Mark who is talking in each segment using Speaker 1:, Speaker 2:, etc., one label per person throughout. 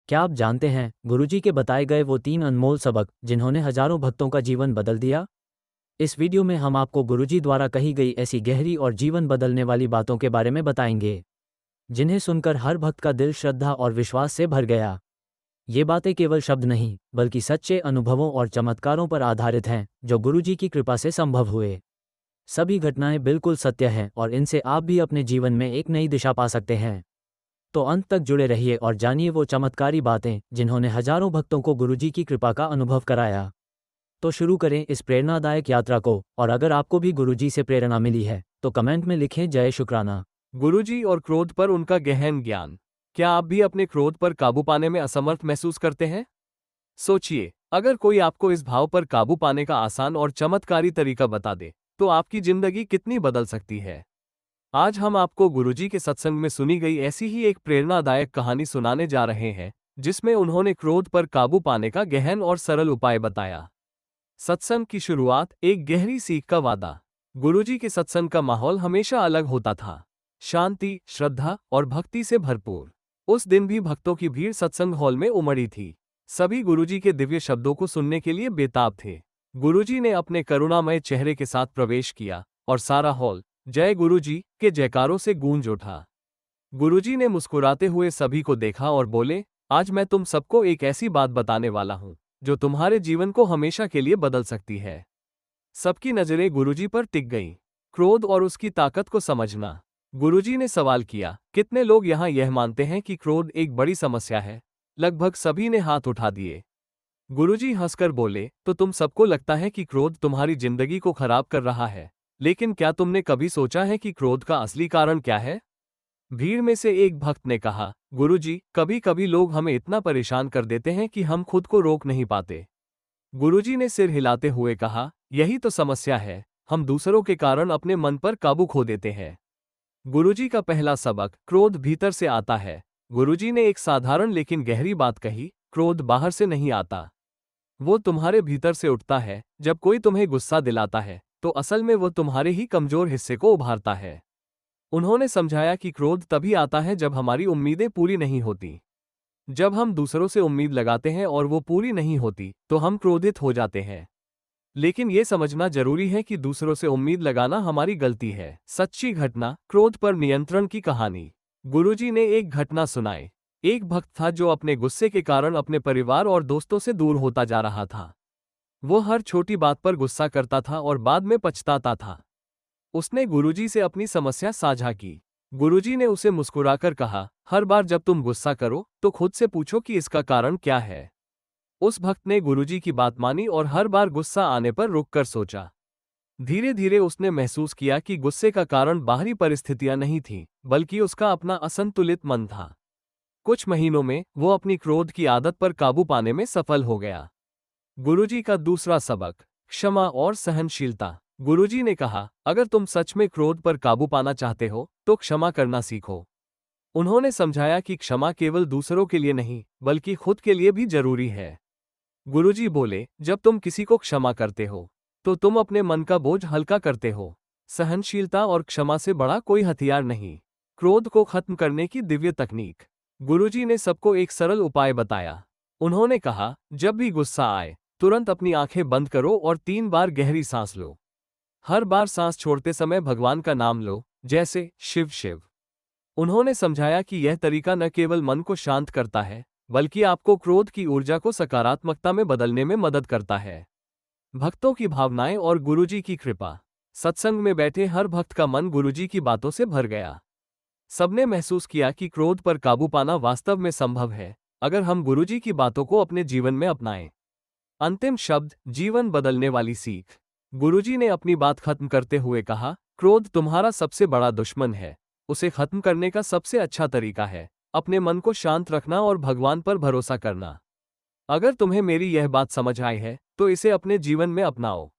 Speaker 1: क्या आप जानते हैं गुरुजी के बताए गए वो 3 अनमोल सबक जिन्होंने हजारों भक्तों का जीवन बदल दिया? इस वीडियो में हम आपको गुरुजी द्वारा कही गई ऐसी गहरी और जीवन बदलने वाली बातों के बारे में बताएंगे, जिन्हें सुनकर हर भक्त का दिल श्रद्धा और विश्वास से भर गया। ये बातें केवल शब्द नहीं, बल्कि सच्चे अनुभवों और चमत्कारों पर आधारित हैं, जो गुरुजी की कृपा से संभव हुए। सभी घटनाएं बिल्कुल सत्य हैं और इनसे आप भी अपने जीवन में एक नई दिशा पा सकते हैं। तो अंत तक जुड़े रहिए और जानिए वो चमत्कारी बातें जिन्होंने हजारों भक्तों को गुरुजी की कृपा का अनुभव कराया। तो शुरू करें इस प्रेरणादायक यात्रा को, और अगर आपको भी गुरुजी से प्रेरणा मिली है तो कमेंट में लिखें जय शुक्राना।
Speaker 2: गुरुजी और क्रोध पर उनका गहन ज्ञान। क्या आप भी अपने क्रोध पर काबू पाने में असमर्थ महसूस करते हैं? सोचिए, अगर कोई आपको इस भाव पर काबू पाने का आसान और चमत्कारी तरीका बता दे, तो आपकी जिंदगी कितनी बदल सकती है। आज हम आपको गुरुजी के सत्संग में सुनी गई ऐसी ही एक प्रेरणादायक कहानी सुनाने जा रहे हैं, जिसमें उन्होंने क्रोध पर काबू पाने का गहन और सरल उपाय बताया। सत्संग की शुरुआत एक गहरी सीख का वादा। गुरुजी के सत्संग का माहौल हमेशा अलग होता था, शांति, श्रद्धा और भक्ति से भरपूर। उस दिन भी भक्तों की भीड़ सत्संग हॉल में उमड़ी थी। सभी गुरुजी के दिव्य शब्दों को सुनने के लिए बेताब थे। गुरुजी ने अपने करुणामय चेहरे के साथ प्रवेश किया और सारा हॉल जय गुरुजी के जयकारों से गूंज उठा। गुरुजी ने मुस्कुराते हुए सभी को देखा और बोले, आज मैं तुम सबको एक ऐसी बात बताने वाला हूं जो तुम्हारे जीवन को हमेशा के लिए बदल सकती है। सबकी नजरें गुरुजी पर टिक गईं। क्रोध और उसकी ताकत को समझना। गुरुजी ने सवाल किया, कितने लोग यहाँ यह मानते हैं कि क्रोध एक बड़ी समस्या है? लगभग सभी ने हाथ उठा दिए। गुरुजी हंसकर बोले, तो तुम सबको लगता है कि क्रोध तुम्हारी जिंदगी को खराब कर रहा है, लेकिन क्या तुमने कभी सोचा है कि क्रोध का असली कारण क्या है? भीड़ में से एक भक्त ने कहा, गुरुजी, कभी कभी लोग हमें इतना परेशान कर देते हैं कि हम खुद को रोक नहीं पाते। गुरुजी ने सिर हिलाते हुए कहा, यही तो समस्या है, हम दूसरों के कारण अपने मन पर काबू खो देते हैं। गुरुजी का पहला सबक, क्रोध भीतर से आता है। गुरुजी ने एक साधारण लेकिन गहरी बात कही, क्रोध बाहर से नहीं आता, वो तुम्हारे भीतर से उठता है। जब कोई तुम्हें गुस्सा दिलाता है, तो असल में वो तुम्हारे ही कमजोर हिस्से को उभारता है। उन्होंने समझाया कि क्रोध तभी आता है जब हमारी उम्मीदें पूरी नहीं होती। जब हम दूसरों से उम्मीद लगाते हैं और वो पूरी नहीं होती, तो हम क्रोधित हो जाते हैं। लेकिन ये समझना जरूरी है कि दूसरों से उम्मीद लगाना हमारी गलती है। सच्ची घटना, क्रोध पर नियंत्रण की कहानी। गुरुजी ने एक घटना सुनाई। एक भक्त था जो अपने गुस्से के कारण अपने परिवार और दोस्तों से दूर होता जा रहा था। वो हर छोटी बात पर गुस्सा करता था और बाद में पछताता था। उसने गुरुजी से अपनी समस्या साझा की। गुरुजी ने उसे मुस्कुराकर कहा, हर बार जब तुम गुस्सा करो तो खुद से पूछो कि इसका कारण क्या है। उस भक्त ने गुरुजी की बात मानी और हर बार गुस्सा आने पर रुककर सोचा। धीरे धीरे उसने महसूस किया कि गुस्से का कारण बाहरी परिस्थितियां नहीं थीं, बल्कि उसका अपना असंतुलित मन था। कुछ महीनों में वो अपनी क्रोध की आदत पर काबू पाने में सफल हो गया। गुरुजी का दूसरा सबक, क्षमा और सहनशीलता। गुरुजी ने कहा, अगर तुम सच में क्रोध पर काबू पाना चाहते हो तो क्षमा करना सीखो। उन्होंने समझाया कि क्षमा केवल दूसरों के लिए नहीं, बल्कि खुद के लिए भी जरूरी है। गुरुजी बोले, जब तुम किसी को क्षमा करते हो तो तुम अपने मन का बोझ हल्का करते हो। सहनशीलता और क्षमा से बड़ा कोई हथियार नहीं। क्रोध को खत्म करने की दिव्य तकनीक। गुरुजी ने सबको एक सरल उपाय बताया। उन्होंने कहा, जब भी गुस्सा आए, तुरंत अपनी आंखें बंद करो और 3 बार गहरी सांस लो। हर बार सांस छोड़ते समय भगवान का नाम लो, जैसे शिव शिव। उन्होंने समझाया कि यह तरीका न केवल मन को शांत करता है, बल्कि आपको क्रोध की ऊर्जा को सकारात्मकता में बदलने में मदद करता है। भक्तों की भावनाएं और गुरुजी की कृपा। सत्संग में बैठे हर भक्त का मन गुरुजी की बातों से भर गया। सबने महसूस किया कि क्रोध पर काबू पाना वास्तव में संभव है, अगर हम गुरुजी की बातों को अपने जीवन में अपनाएं। अंतिम शब्द, जीवन बदलने वाली सीख। गुरुजी ने अपनी बात खत्म करते हुए कहा, क्रोध तुम्हारा सबसे बड़ा दुश्मन है। उसे खत्म करने का सबसे अच्छा तरीका है अपने मन को शांत रखना और भगवान पर भरोसा करना। अगर तुम्हें मेरी यह बात समझ आई है तो इसे अपने जीवन में अपनाओ।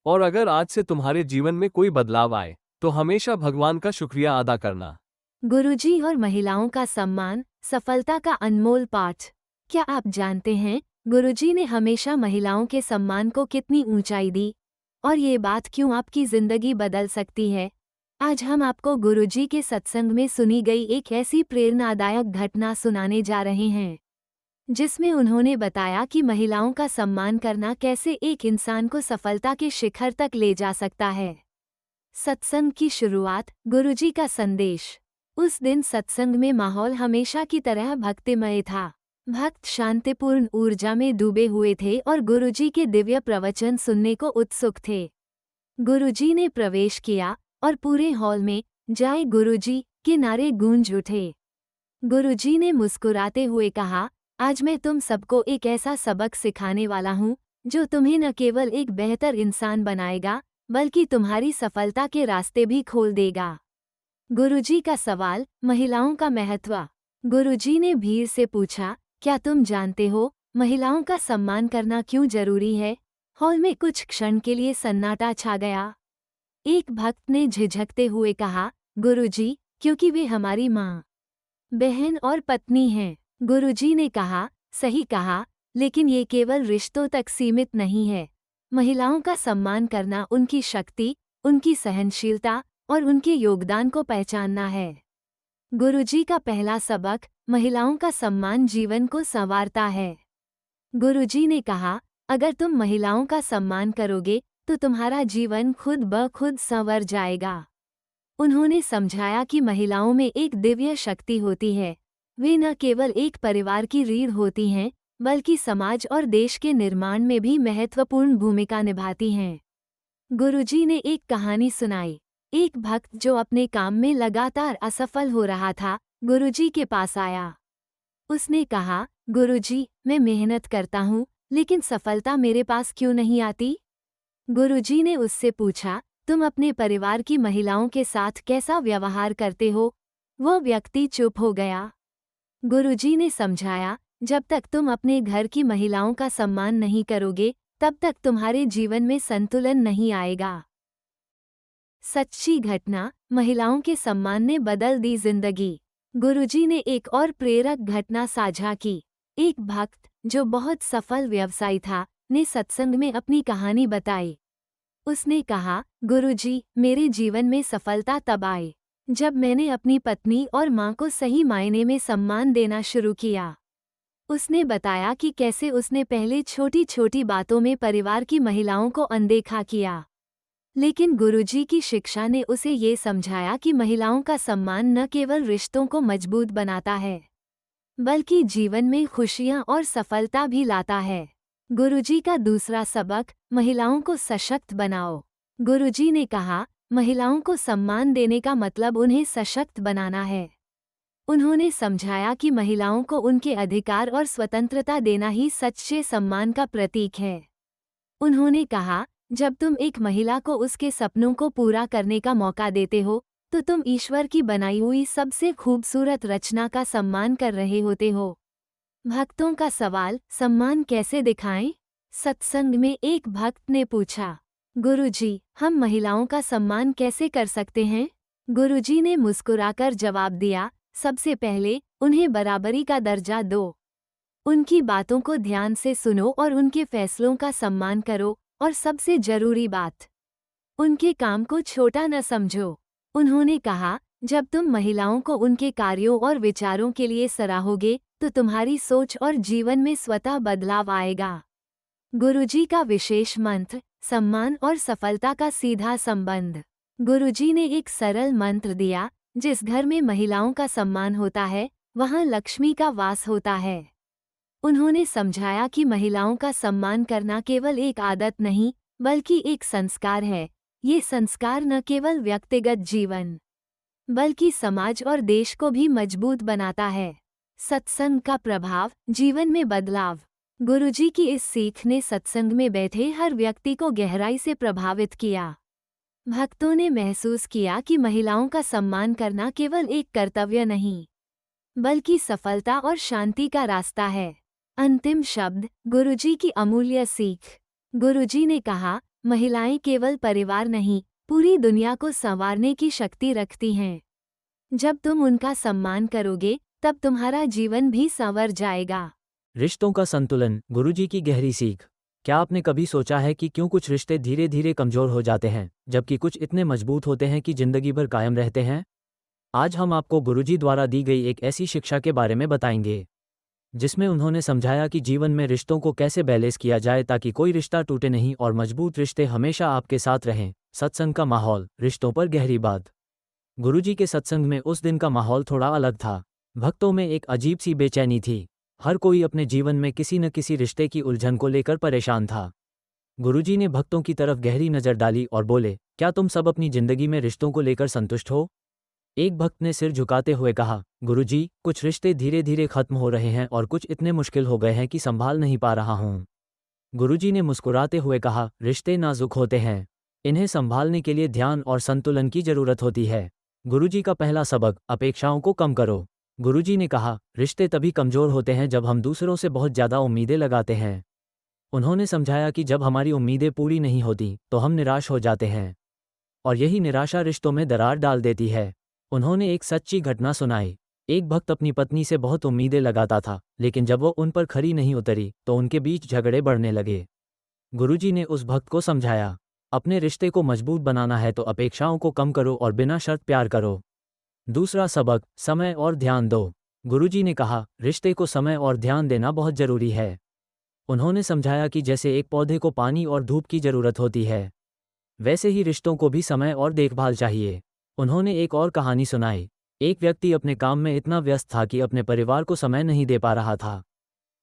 Speaker 2: और अगर आज से तुम्हारे जीवन में कोई बदलाव आए तो हमेशा भगवान का शुक्रिया अदा करना।
Speaker 3: गुरुजी और महिलाओं का सम्मान, सफलता का अनमोल पाठ। क्या आप जानते हैं, गुरुजी ने हमेशा महिलाओं के सम्मान को कितनी ऊंचाई दी, और ये बात क्यों आपकी जिंदगी बदल सकती है। आज हम आपको गुरुजी के सत्संग में सुनी गई एक ऐसी प्रेरणादायक घटना सुनाने जा रहे हैं। जिसमें उन्होंने बताया कि महिलाओं का सम्मान करना कैसे एक इंसान को सफलता के शिखर तक ले जा सकता है। सत्संग की शुरुआत, गुरुजी का संदेश। उस दिन सत्संग में माहौल हमेशा की तरह भक्तिमय था। भक्त शांतिपूर्ण ऊर्जा में डूबे हुए थे और गुरुजी के दिव्य प्रवचन सुनने को उत्सुक थे। गुरुजी ने प्रवेश किया और पूरे हॉल में जय गुरुजी के नारे गूंज उठे। गुरुजी ने मुस्कुराते हुए कहा, आज मैं तुम सबको एक ऐसा सबक सिखाने वाला हूँ जो तुम्हें न केवल एक बेहतर इंसान बनाएगा बल्कि तुम्हारी सफलता के रास्ते भी खोल देगा। गुरुजी का सवाल, महिलाओं का महत्व। गुरुजी ने भीड़ से पूछा, क्या तुम जानते हो महिलाओं का सम्मान करना क्यों जरूरी है? हॉल में कुछ क्षण के लिए सन्नाटा छा गया। एक भक्त ने झिझकते हुए कहा, गुरुजी, क्योंकि वे हमारी माँ, बहन और पत्नी हैं। गुरुजी ने कहा, सही कहा, लेकिन ये केवल रिश्तों तक सीमित नहीं है। महिलाओं का सम्मान करना उनकी शक्ति, उनकी सहनशीलता और उनके योगदान को पहचानना है। गुरुजी का पहला सबक, महिलाओं का सम्मान जीवन को संवारता है। गुरुजी ने कहा, अगर तुम महिलाओं का सम्मान करोगे तो तुम्हारा जीवन खुद ब खुद संवर जाएगा। उन्होंने समझाया कि महिलाओं में एक दिव्य शक्ति होती है। वे न केवल एक परिवार की रीढ़ होती हैं, बल्कि समाज और देश के निर्माण में भी महत्वपूर्ण भूमिका निभाती हैं। गुरुजी ने एक कहानी सुनाई। एक भक्त जो अपने काम में लगातार असफल हो रहा था, गुरुजी के पास आया। उसने कहा, गुरुजी, मैं मेहनत करता हूँ, लेकिन सफलता मेरे पास क्यों नहीं आती? गुरुजी ने उससे पूछा, तुम अपने परिवार की महिलाओं के साथ कैसा व्यवहार करते हो? वह व्यक्ति चुप हो गया। गुरुजी ने समझाया, जब तक तुम अपने घर की महिलाओं का सम्मान नहीं करोगे, तब तक तुम्हारे जीवन में संतुलन नहीं आएगा। सच्ची घटना, महिलाओं के सम्मान ने बदल दी जिंदगी। गुरुजी ने एक और प्रेरक घटना साझा की। एक भक्त जो बहुत सफल व्यवसायी था, ने सत्संग में अपनी कहानी बताई। उसने कहा, गुरुजी, मेरे जीवन में सफलता तब आई जब मैंने अपनी पत्नी और माँ को सही मायने में सम्मान देना शुरू किया। उसने बताया कि कैसे उसने पहले छोटी छोटी बातों में परिवार की महिलाओं को अनदेखा किया, लेकिन गुरुजी की शिक्षा ने उसे ये समझाया कि महिलाओं का सम्मान न केवल रिश्तों को मजबूत बनाता है, बल्कि जीवन में खुशियाँ और सफलता भी लाता है। गुरुजी का दूसरा सबक, महिलाओं को सशक्त बनाओ। गुरुजी ने कहा, महिलाओं को सम्मान देने का मतलब उन्हें सशक्त बनाना है। उन्होंने समझाया कि महिलाओं को उनके अधिकार और स्वतंत्रता देना ही सच्चे सम्मान का प्रतीक है। उन्होंने कहा, जब तुम एक महिला को उसके सपनों को पूरा करने का मौका देते हो, तो तुम ईश्वर की बनाई हुई सबसे खूबसूरत रचना का सम्मान कर रहे होते हो। भक्तों का सवाल, सम्मान कैसे दिखाएं? सत्संग में एक भक्त ने पूछा, गुरुजी, हम महिलाओं का सम्मान कैसे कर सकते हैं? गुरुजी ने मुस्कुराकर जवाब दिया, सबसे पहले उन्हें बराबरी का दर्जा दो। उनकी बातों को ध्यान से सुनो और उनके फैसलों का सम्मान करो, और सबसे जरूरी बात, उनके काम को छोटा न समझो। उन्होंने कहा, जब तुम महिलाओं को उनके कार्यों और विचारों के लिए सराहोगे, तो तुम्हारी सोच और जीवन में स्वतः बदलाव आएगा। गुरुजी का विशेष मंत्र, सम्मान और सफलता का सीधा संबंध। गुरुजी ने एक सरल मंत्र दिया, जिस घर में महिलाओं का सम्मान होता है, वहाँ लक्ष्मी का वास होता है। उन्होंने समझाया कि महिलाओं का सम्मान करना केवल एक आदत नहीं, बल्कि एक संस्कार है। ये संस्कार न केवल व्यक्तिगत जीवन, बल्कि समाज और देश को भी मजबूत बनाता है। सत्संग का प्रभाव, जीवन में बदलाव। गुरुजी की इस सीख ने सत्संग में बैठे हर व्यक्ति को गहराई से प्रभावित किया। भक्तों ने महसूस किया कि महिलाओं का सम्मान करना केवल एक कर्तव्य नहीं, बल्कि सफलता और शांति का रास्ता है। अंतिम शब्द, गुरुजी की अमूल्य सीख। गुरुजी ने कहा, महिलाएं केवल परिवार नहीं, पूरी दुनिया को संवारने की शक्ति रखती हैं। जब तुम उनका सम्मान करोगे, तब तुम्हारा जीवन भी संवर जाएगा।
Speaker 1: रिश्तों का संतुलन, गुरुजी की गहरी सीख। क्या आपने कभी सोचा है कि क्यों कुछ रिश्ते धीरे धीरे कमजोर हो जाते हैं, जबकि कुछ इतने मजबूत होते हैं कि जिंदगी भर कायम रहते हैं? आज हम आपको गुरुजी द्वारा दी गई एक ऐसी शिक्षा के बारे में बताएंगे जिसमें उन्होंने समझाया कि जीवन में रिश्तों को कैसे बैलेंस किया जाए ताकि कोई रिश्ता टूटे नहीं और मजबूत रिश्ते हमेशा आपके साथ रहें। सत्संग का माहौल, रिश्तों पर गहरी बात। गुरुजी के सत्संग में उस दिन का माहौल थोड़ा अलग था। भक्तों में एक अजीब सी बेचैनी थी। हर कोई अपने जीवन में किसी न किसी रिश्ते की उलझन को लेकर परेशान था। गुरुजी ने भक्तों की तरफ गहरी नज़र डाली और बोले, क्या तुम सब अपनी जिंदगी में रिश्तों को लेकर संतुष्ट हो? एक भक्त ने सिर झुकाते हुए कहा, गुरुजी, कुछ रिश्ते धीरे धीरे खत्म हो रहे हैं और कुछ इतने मुश्किल हो गए हैं कि संभाल नहीं पा रहा हूँ। गुरुजी ने मुस्कुराते हुए कहा, रिश्ते नाजुक होते हैं। इन्हें संभालने के लिए ध्यान और संतुलन की जरूरत होती है। गुरुजी का पहला सबक, अपेक्षाओं को कम करो। गुरुजी ने कहा, रिश्ते तभी कमजोर होते हैं जब हम दूसरों से बहुत ज़्यादा उम्मीदें लगाते हैं। उन्होंने समझाया कि जब हमारी उम्मीदें पूरी नहीं होती तो हम निराश हो जाते हैं और यही निराशा रिश्तों में दरार डाल देती है। उन्होंने एक सच्ची घटना सुनाई। एक भक्त अपनी पत्नी से बहुत उम्मीदें लगाता था, लेकिन जब वो उन पर खरी नहीं उतरी तो उनके बीच झगड़े बढ़ने लगे। गुरुजी ने उस भक्त को समझाया, अपने रिश्ते को मजबूत बनाना है तो अपेक्षाओं को कम करो और बिना शर्त प्यार करो। दूसरा सबक, समय और ध्यान दो। गुरुजी ने कहा, रिश्ते को समय और ध्यान देना बहुत जरूरी है। उन्होंने समझाया कि जैसे एक पौधे को पानी और धूप की जरूरत होती है, वैसे ही रिश्तों को भी समय और देखभाल चाहिए। उन्होंने एक और कहानी सुनाई। एक व्यक्ति अपने काम में इतना व्यस्त था कि अपने परिवार को समय नहीं दे पा रहा था।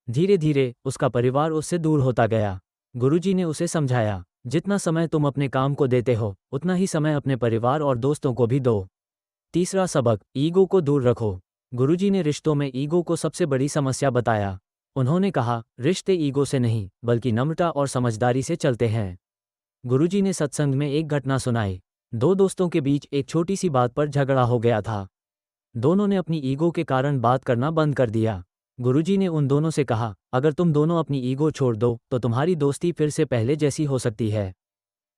Speaker 1: धीरे धीरे उसका परिवार उससे दूर होता गया। गुरुजी ने उसे समझाया, जितना समय तुम अपने काम को देते हो उतना ही समय अपने परिवार और दोस्तों को भी दो। तीसरा सबक, ईगो को दूर रखो। गुरुजी ने रिश्तों में ईगो को सबसे बड़ी समस्या बताया। उन्होंने कहा, रिश्ते ईगो से नहीं बल्कि नम्रता और समझदारी से चलते हैं। गुरुजी ने सत्संग में एक घटना सुनाई। दो दोस्तों के बीच एक छोटी सी बात पर झगड़ा हो गया था। दोनों ने अपनी ईगो के कारण बात करना बंद कर दिया। गुरुजी ने उन दोनों से कहा, अगर तुम दोनों अपनी ईगो छोड़ दो तो तुम्हारी दोस्ती फिर से पहले जैसी हो सकती है।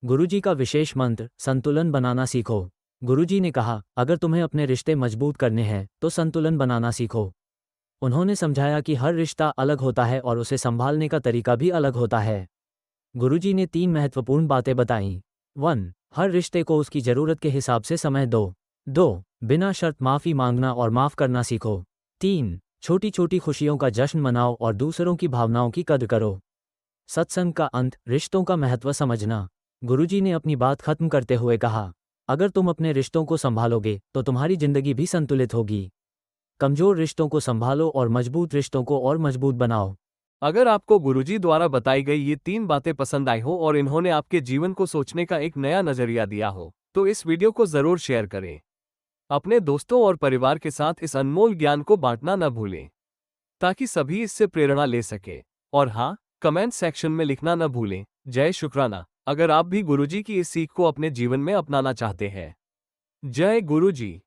Speaker 1: गुरुजी का विशेष मंत्र, संतुलन बनाना सीखो। गुरुजी ने कहा, अगर तुम्हें अपने रिश्ते मजबूत करने हैं तो संतुलन बनाना सीखो। उन्होंने समझाया कि हर रिश्ता अलग होता है और उसे संभालने का तरीका भी अलग होता है। गुरुजी ने 3 महत्वपूर्ण बातें बताईं। 1. हर रिश्ते को उसकी ज़रूरत के हिसाब से समय दो। 2. बिना शर्त माफ़ी मांगना और माफ़ करना सीखो। 3. छोटी छोटी खुशियों का जश्न मनाओ और दूसरों की भावनाओं की कद्र करो। सत्संग का अंत, रिश्तों का महत्व समझना। गुरुजी ने अपनी बात खत्म करते हुए कहा, अगर तुम अपने रिश्तों को संभालोगे तो तुम्हारी जिंदगी भी संतुलित होगी। कमजोर रिश्तों को संभालो और मजबूत रिश्तों को और मजबूत बनाओ।
Speaker 2: अगर आपको गुरुजी द्वारा बताई गई ये 3 बातें पसंद आई हो और इन्होंने आपके जीवन को सोचने का एक नया नजरिया दिया हो तो इस वीडियो को जरूर शेयर करें। अपने दोस्तों और परिवार के साथ इस अनमोल ज्ञान को बांटना न भूलें ताकि सभी इससे प्रेरणा ले सके। और हाँ, कमेंट सेक्शन में लिखना न भूलें, जय शुक्राना, अगर आप भी गुरुजी की इस सीख को अपने जीवन में अपनाना चाहते हैं। जय गुरुजी।